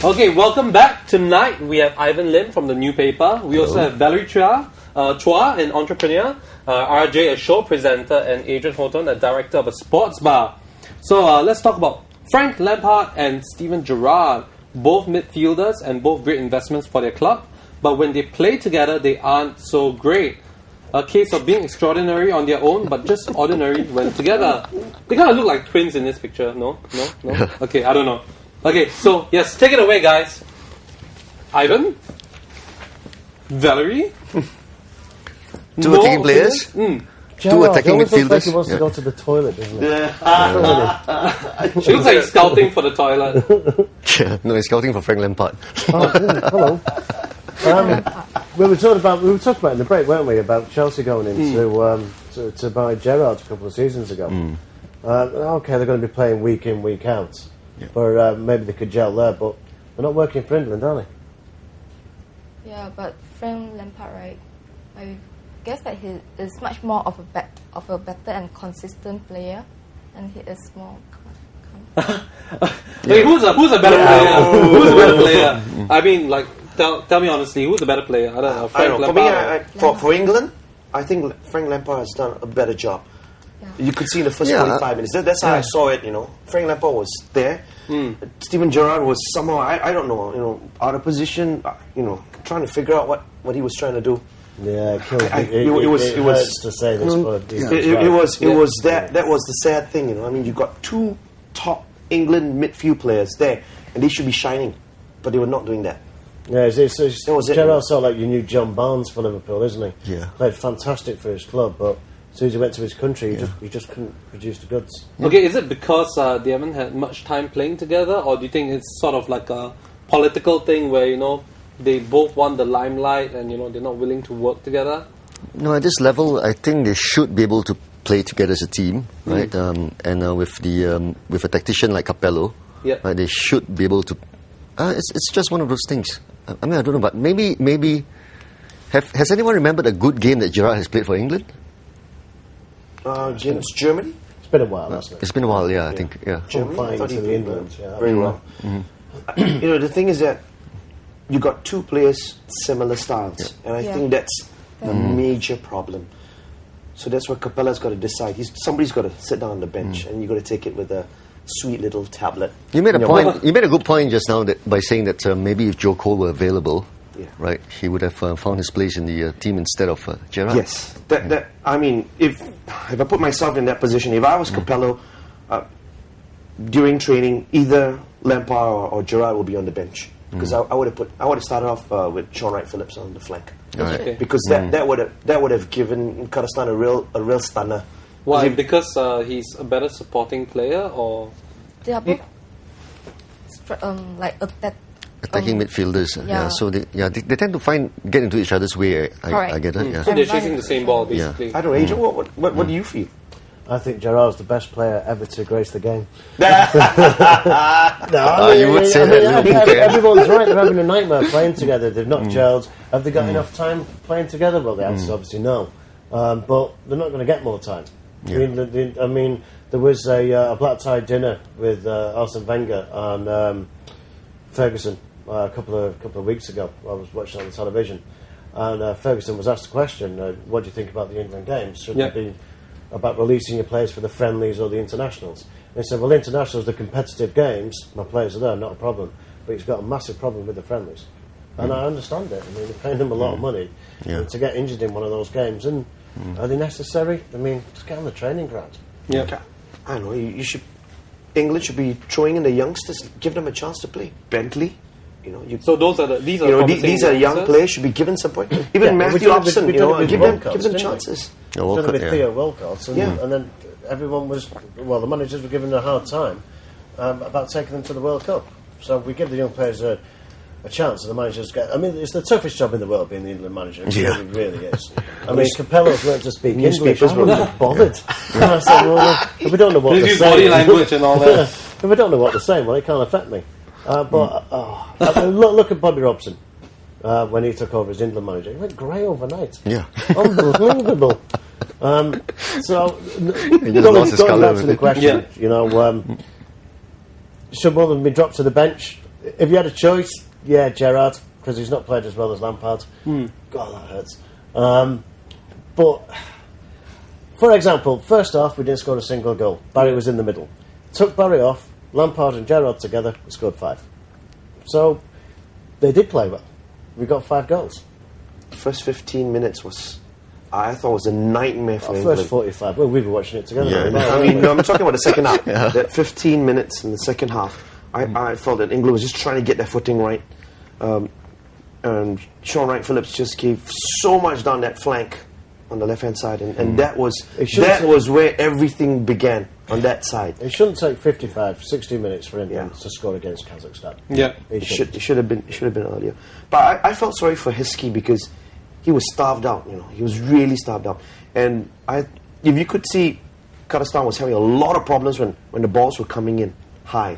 Okay, welcome back. Tonight we have Ivan Lim from the New Paper. We also have Valerie Chua, an entrepreneur, RJ, a show presenter, and Adrian Houghton, a director of a sports bar. So let's talk about Frank Lampard and Steven Gerrard, both midfielders and both great investments for their club. But when they play together, they aren't so great. A case of being extraordinary on their own, but just ordinary when together. They kind of look like twins in this picture. No? Okay, I don't know. Okay, so yes, take it away, guys. Ivan? Valerie? Two attacking players? Two attacking midfielders? Like he wants to go to the toilet, doesn't he? She looks like he's scouting for the toilet. Yeah, no, he's scouting for Frank Lampard. Hello. We were talking about in the break, weren't we, about Chelsea going into to buy Gerrard a couple of seasons ago. Okay, they're going to be playing week in, week out. Yeah. Or maybe they could gel there, but they're not working for England, are they? Yeah, but Frank Lampard, right? I guess that he is much more of a better and consistent player, and he is more. Wait, who's a better player? Who's a better player? I mean, like, tell me honestly, who's a better player? I don't know. Frank Lampard. For me, for England, I think Frank Lampard has done a better job. Yeah. You could see in the first 45 minutes. That's how I saw it. Frank Lampard was there. Steven Gerrard was somehow I don't know. Out of position. Trying to figure out what he was trying to do. Yeah, it was to say this, but it was that was the sad thing. I mean, you got two top England midfield players there, and they should be shining, but they were not doing that. Yeah, Gerrard's sort of like your new John Barnes for Liverpool, isn't he? Yeah, played fantastic for his club, but as soon as he went to his country, he just couldn't produce the goods. Okay, is it because they haven't had much time playing together, or do you think it's sort of like a political thing where they both want the limelight and they're not willing to work together? No, at this level, I think they should be able to play together as a team, right? And with a tactician like Capello, right, they should be able to. It's just one of those things. I mean, I don't know, but maybe has anyone remembered a good game that Gerrard has played for England? Against Germany? It's been a while, hasn't it? It's been a while, I think. Yeah. Germany to the England. Very well. The thing is that you got two players similar styles, and I think that's the major problem. So that's what Capello's got to decide. Somebody's got to sit down on the bench, and you got to take it with a sweet little tablet. You made a point. You made a good point just now by saying that maybe if Joe Cole were available, right, he would have found his place in the team instead of Gerrard. Yes, I mean, if I put myself in that position, if I was Capello, during training, either Lampard or Gerrard will be on the bench, because I would have started off with Sean Wright-Phillips on the flank, because that would have given Kazakhstan a real stunner. Why? Because he's a better supporting player, or they are both attacking midfielders. So they tend to get into each other's way. I get it. Yeah. So they're chasing the same ball, basically. I don't know, Adrian, what do you feel? I think Gerrard's the best player ever to grace the game. You would say that. Everyone's right. They're having a nightmare playing together. They've not gelled. Have they got enough time playing together? Well, the answer is obviously no. But they're not going to get more time. Yeah. I mean, there was a black tie dinner with Arsene Wenger and Ferguson a couple of weeks ago. I was watching on the television, and Ferguson was asked a question: "What do you think about the England games? Should it be about releasing your players for the friendlies or the internationals?" And he said, "Well, internationals, the competitive games, my players are there, not a problem. But he's got a massive problem with the friendlies." And I understand it. I mean, they're paying them a lot of money to get injured in one of those games. And are they necessary? I mean, just get on the training ground. Yeah. I don't know. England should be throwing in the youngsters, give them a chance to play. Bentley, so these are young players, should be given some point. Even Matthew Houghton, give them chances. With Theo Wilcox, and then everyone was, the managers were given a hard time about taking them to the World Cup. So we give the young players a chance, and the managers get. I mean, it's the toughest job in the world being the England manager. It really is. I mean, Capello's learned to speak English. I wasn't bothered. And I said, well, if we don't know what they're saying, body language and all that. If we don't know what they're saying, well, it can't affect me. Look at Bobby Robson when he took over as England manager. He went grey overnight. Yeah, unbelievable. Going back to the question, should one of them be dropped to the bench if you had a choice, yeah, Gerrard, because he's not played as well as Lampard. God, that hurts. But, for example, first half, we didn't score a single goal. Barry was in the middle. Took Barry off, Lampard and Gerrard together, we scored 5. So, they did play well. We got 5 goals. The first 15 minutes I thought was a nightmare for England. First 45. Well, we were watching it together. Yeah. I mean, no, I'm talking about the second half. That 15 minutes in the second half, I felt that England was just trying to get their footing right. And Sean Wright-Phillips just gave so much down that flank on the left-hand side, and that was where everything began, on that side. It shouldn't take 55, 60 minutes for England to score against Kazakhstan. Yeah. It should have been earlier. But I felt sorry for Heskey because he was starved out. He was really starved out. And if you could see, Kazakhstan was having a lot of problems when the balls were coming in high,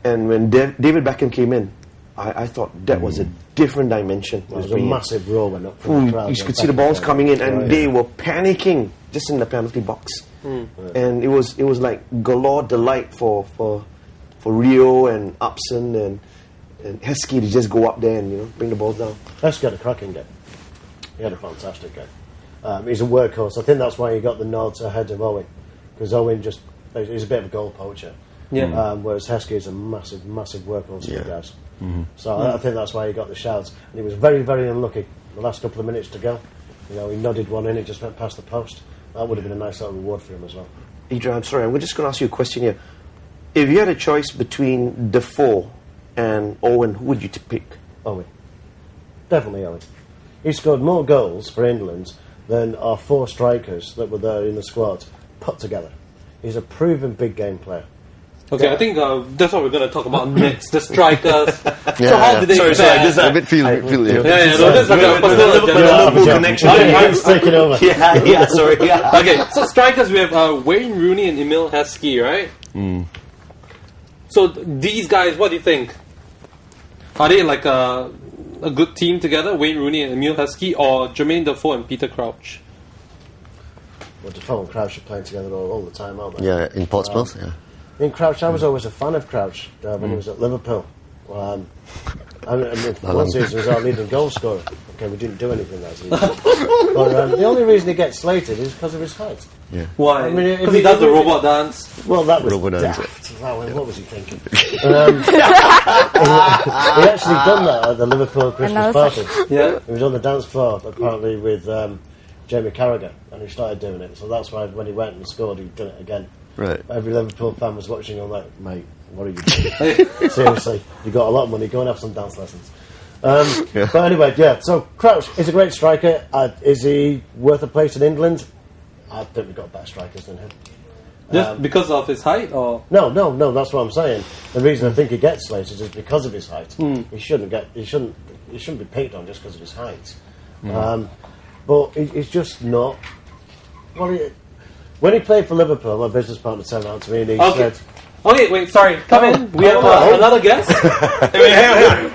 and when David Beckham came in, I thought that was a different dimension. There was a massive roar went up from the crowd. You could see the balls coming in, and they were panicking just in the penalty box. And it was like galore delight for Rio and Upson and Heskey to just go up there and bring the balls down. Heskey had a cracking game. He had a fantastic game. He's a workhorse. I think that's why he got the nods ahead of Owen, because Owen he's a bit of a goal poacher. Yeah. Whereas Heskey is a massive, massive workhorse for the guys. So I think that's why he got the shouts. And he was very, very unlucky. The last couple of minutes to go, he nodded one in, it just went past the post. That would have been a nice little reward for him as well. Adrian, I'm sorry, I'm just going to ask you a question here. If you had a choice between Defoe and Owen, who would you pick? Owen. Definitely Owen. He scored more goals for England than our 4 strikers that were there in the squad put together. He's a proven big game player. Okay, I think that's what we're going to talk about next. The strikers. So how did they sorry, fare? midfield. No, this is like a personal Liverpool connection. I'm taking over. Sorry. Okay, so strikers, we have Wayne Rooney and Emile Heskey, right? So these guys, what do you think? Are they like a good team together, Wayne Rooney and Emile Heskey, or Jermaine Defoe and Peter Crouch? Well, Defoe and Crouch are playing together all the time, aren't they? Yeah, in Portsmouth, In Crouch, I was always a fan of Crouch when he was at Liverpool. And one season was our leading goal scorer. Okay, we didn't do anything that season. But the only reason he gets slated is because of his height. Yeah. Why? I mean, Because he does the robot dance. Well, that was Robot dance. daft. What was he thinking? He actually done that at the Liverpool Christmas party. Yeah. He was on the dance floor, apparently, with Jamie Carragher, and he started doing it. So that's why when he went and scored, he'd done it again. Right. Every Liverpool fan was watching and like, mate, what are you doing? Seriously, you got a lot of money, go and have some dance lessons. But anyway, so Crouch is a great striker. Is he worth a place in England? I think we've got better strikers than him. Just because of his height, or No, that's what I'm saying. The reason I think he gets slated is because of his height. He shouldn't be picked on just because of his height. But he's just not. Well, when he played for Liverpool, my business partner turned around to me and he said, Okay, wait, sorry. Come in. We have another guest. Hang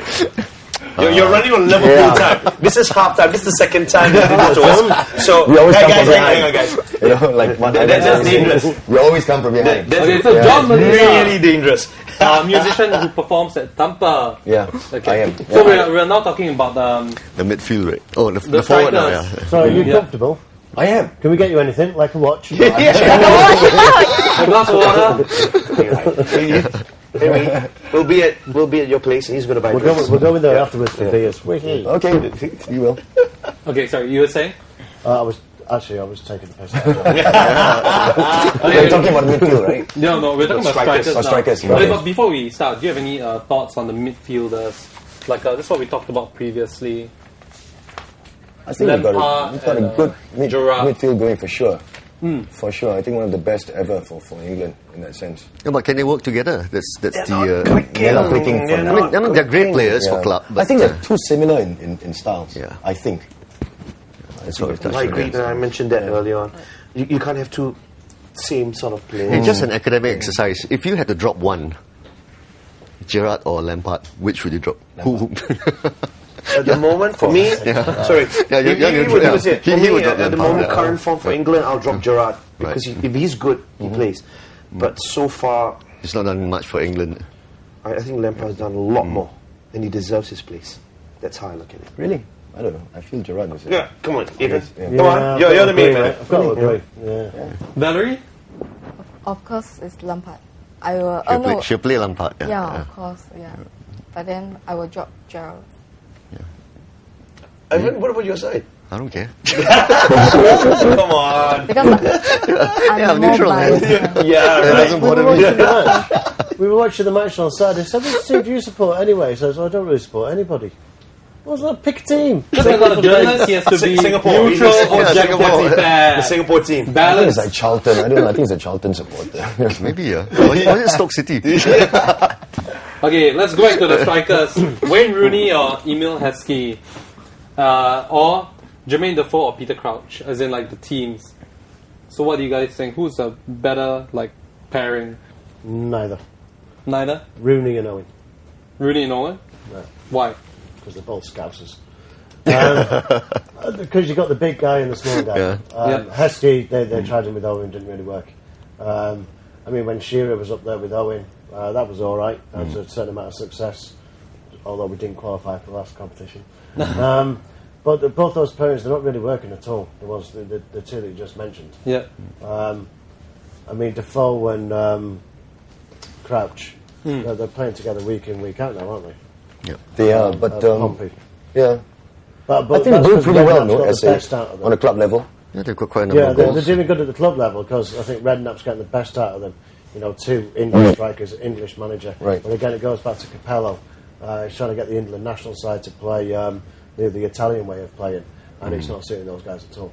on. You're running on Liverpool time. This is half time. This is the second time you do this to us. So, We always come from hang on, behind. guys. Like one That's dangerous. We always come from behind. Okay, so John Molina, Really dangerous. musician who performs at Tampa. Yeah, Okay. I am. So we're now talking about The midfield, right? Oh, the the forward now, strikers. so are you Yeah. comfortable? I am. Can we get you anything, like a watch? A glass of water. Anyway, we'll be at your place, and he's going to buy drinks. We'll go in there afterwards for beers. Okay, you will. Okay, sorry, you were saying? I was taking the piss out of that. We're talking about midfield, right? No, we're talking about strikers. Oh, now. strikers, Okay, okay. but before we start, do you have any thoughts on the midfielders? Like, this is what we talked about previously. I think we've got Lampard a good Gerrard. midfield going for sure. For sure, I think one of the best ever for England in that sense. Yeah, but can they work together? That's the. They're not clicking for now. I mean, they're great players for club. But, I think they're too similar in styles. Yeah. I think. that's what we've touched I on, agree, yeah. and I mentioned that earlier on. You can't have two same sort of players. It's just an academic exercise. If you had to drop one, Gerrard or Lampard, which would you drop? Who? At the moment, for me, sorry, Yeah, he would say, for he me, would drop at the Lampard, moment, yeah. current form for England, I'll drop Gerrard because Right. if he's good, he plays. But so far, He's not done much for England. I think Lampard's done a lot more, and he deserves his place. That's how I look at it. Really? I don't know. I feel Gerrard is. Yeah, come on, Adrian. Yeah. Come on, you're the main man. I've got to agree. Yeah. Valerie? Of course, it's Lampard. I will. She'll play Lampard. Yeah, of course. Yeah. But then I will drop Gerrard. Ivan, what about your side? I don't care. Come on. Because I'm more neutral, man. biased. Yeah, It doesn't bother me. We were watching the match on Saturday. So which team do you support anyway? He says, I don't really support anybody. What's that? Pick a team. Just like a journalist, he has to be Singapore. neutral, Yeah, objective, The fair, Singapore team. I think it's balanced. like Charlton. I don't know. I think it's a Charlton supporter. Maybe, yeah. Was it Stoke City? Okay, let's go back to the strikers. Wayne Rooney or Emil Heskey? Or Jermaine Defoe or Peter Crouch? As in, like, the teams. So what do you guys think? Who's a better, like, pairing? Neither. Neither? Rooney and Owen. Rooney and Owen? No, Why? because they're both scousers. Because you've got the big guy and the small guy. Yeah. Heskey, they tried him with Owen, didn't really work. I mean, when Shearer was up there with Owen, that was all right. That was a certain amount of success, although we didn't qualify for the last competition. But both those pairings, they're not really working at all. The ones, the two that you just mentioned. Yeah. I mean, Defoe and Crouch, they're playing together week in, week out now, aren't they? Yeah. They are, but Pompey. yeah. But I think that's they're doing because pretty well, Redknapp's no? got As the best out of them. on a club level. Yeah, they've got quite a number Yeah, of they're goals. doing good at the club level because I think Redknapp's getting the best out of them. You know, two English strikers, English manager. Right. But again, it goes back to Capello. He's trying to get the England national side to play the Italian way of playing, and he's not suiting those guys at all.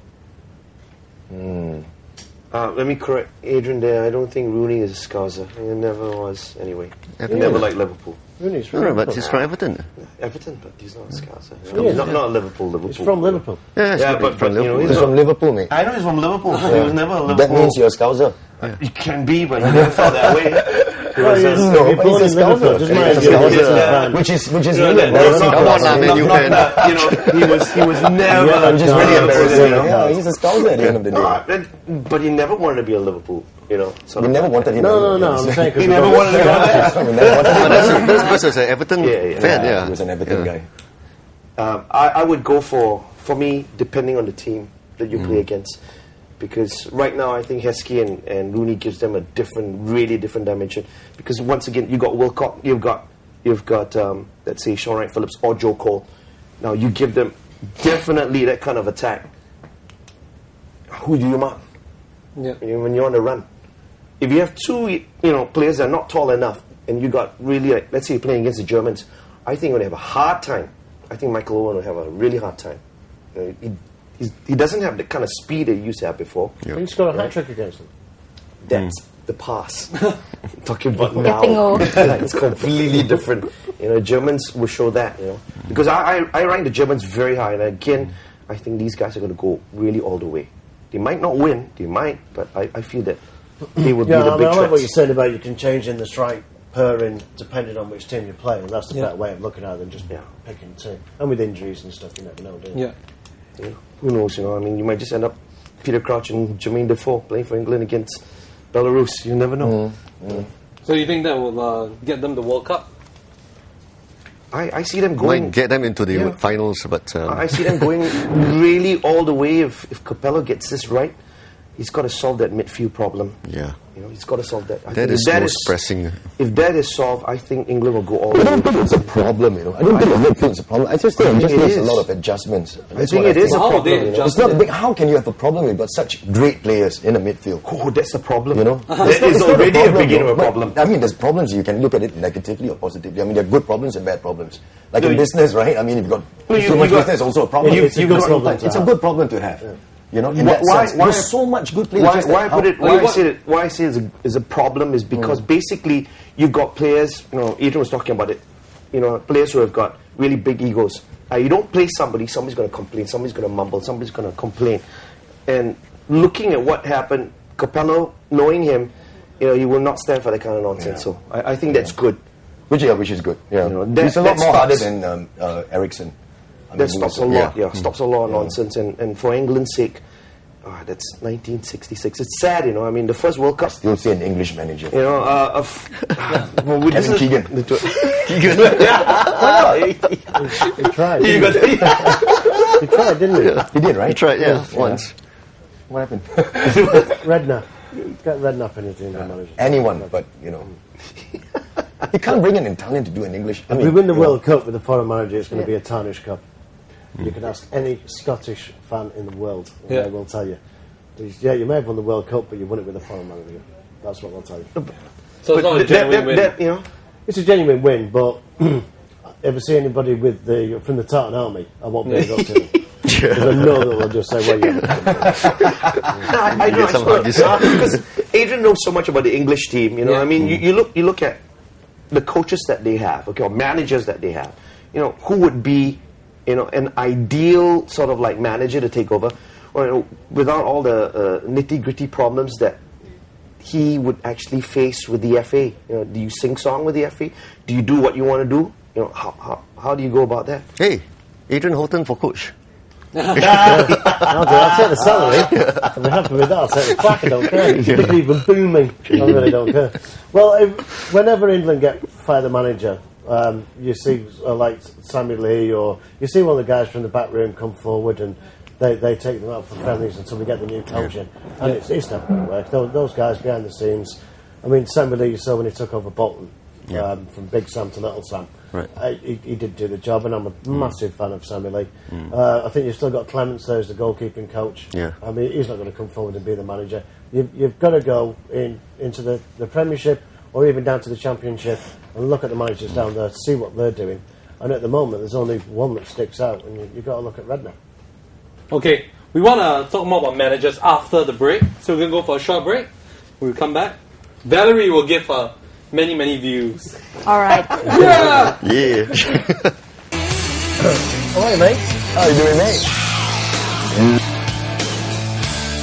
Let me correct Adrian there. I don't think Rooney is a Scouser. He never was, anyway. He Everton. never liked Liverpool. Rooney's No, from no, but Liverpool. he's from Everton. Everton, but he's not a Scouser. is. Not Liverpool. He's from Liverpool. Yeah, Yeah, but from you know, Liverpool. He's from Liverpool, mate. I know he's from Liverpool. He was never a Liverpool. That means you're a Scouser. You can be, but he never felt that way. He Well, was yes, a- No, you're but born he's in a Liverpool. Scouser. Doesn't He's matter a if you're a Scouser. Liverpool Yeah. fan. Which is No, England. that's That's not- Come on, Scouser. man, you fan. You know, he was never. Yeah, I'm just really No, embarrassed. no, You know? no. Yeah, he's a Scouser at the end of the day. But he never wanted to be a Liverpool. You know, We never wanted him. No, I'm saying he never wanted to go there. We never wanted him. That's because an Everton Yeah, fan, He was an Everton guy. I would go for me, depending on the team that you play against. Because right now, I think Heskey and Rooney gives them a really different dimension. Because once again, you got Wilcock, you've got let's say Sean Wright Phillips or Joe Cole. Now you give them definitely that kind of attack. Who do you mark? Yeah. When you're on the run, if you have two players that are not tall enough, and you got really let's say you're playing against the Germans, I think you're going to have a hard time. I think Michael Owen will have a really hard time. He doesn't have the kind of speed that he used to have before. He scored a hat-trick against them. That's the past. Talking about Getting now, old. it's completely different. Germans will show that. Because I rank the Germans very high, and again, I think these guys are going to go really all the way. They might not win, but I feel that they will be the big I like what threats. you said about you can change in the strike pairing depending on which team you play, and that's the better way of looking at it than just picking two. And with injuries and stuff, you never know, do you? Yeah. Who knows? I mean, you might just end up Peter Crouch and Jermaine Defoe playing for England against Belarus. You never know. So you think that will get them the World Cup? I see them going. Might get them into the finals, but I see them going really all the way. If Capello gets this right, he's got to solve that midfield problem. yeah, He's got to solve that. I that think is if most pressing. If that is solved, I think England will go all I the way. don't think it's a problem, I don't think the midfield's a problem. I just think it just it needs a is. lot of adjustments. I think it is a How will they problem. adjust? It's not a big. How can you have a problem with such great players in the midfield? Oh, that's the problem. That is already a beginning of a problem. I mean, there's problems. You can look at it negatively or positively. I mean, there are good problems and bad problems. Like in business, right? I mean, if you've got too much business, also a problem. It's a good problem to It's a have. good problem to have. In Why- that why- sense. why- There's so much good players. Why I say what- is a problem is because basically you've got players. Adrian was talking about it. Players who have got really big egos. You don't play somebody's going to complain. Somebody's going to mumble. Somebody's going to complain. And looking at what happened, Capello, knowing him, he will not stand for that kind of nonsense. So I think that's good. Which is good. Yeah, that- he's a lot that more harder stops- than Ericsson. That stops a lot. Stops a lot of nonsense. And for England's sake, that's 1966. It's sad, you know. I mean, the first World Cup. Still see an English manager. You know, Kevin Keegan. He tried. You got He tried, didn't he? He did, right? He tried, once. What happened? Redknapp. Got Redknapp in his England manager. Anyone, but you know, you can't bring an Italian to do an English. If we win the World Cup with a foreign manager, it's going to be a tarnished cup. You can ask any Scottish fan in the world, and they will tell you. Yeah, you may have won the World Cup, but you won it with a foreign manager. That's what they'll tell you. So it's not a genuine win. you know, It's a genuine win, but if I see anybody with from the Tartan Army, I won't bring it up to them. Because I know that they'll just say, well, I know, because Adrian knows so much about the English team. You know, I mean, you look at the coaches that they have, okay, or managers that they have. You know, who would be, you know, an ideal sort of like manager to take over, or you know, without all the nitty-gritty problems that he would actually face with the FA. You know, do you sing song with the FA? Do you do what you want to do? You know, how do you go about that? Hey, Adrian Houghton for coach. I'll take the salary. I'm happy with that. I'll take the crack. I don't care. It's even booming. I really don't care. Well, whenever England get fire the manager, you see like Sammy Lee, or you see one of the guys from the back room come forward and they take them out for friendlies until we get the new coach in. And it's never going to work. Those guys behind the scenes. I mean, Sammy Lee, you saw when he took over Bolton, from Big Sam to Little Sam. Right. He did do the job, and I'm a massive fan of Sammy Lee. I think you've still got Clements there as the goalkeeping coach. Yeah. I mean, he's not going to come forward and be the manager. You've got to go into the Premiership or even down to the Championship and look at the managers down there, see what they're doing. And at the moment, there's only one that sticks out, and you've got to look at Redknapp. Okay, we want to talk more about managers after the break, so we're going to go for a short break. When we come back, Valerie will give her many views. All right. Yeah! Yeah. All right, mate. How are you doing, mate?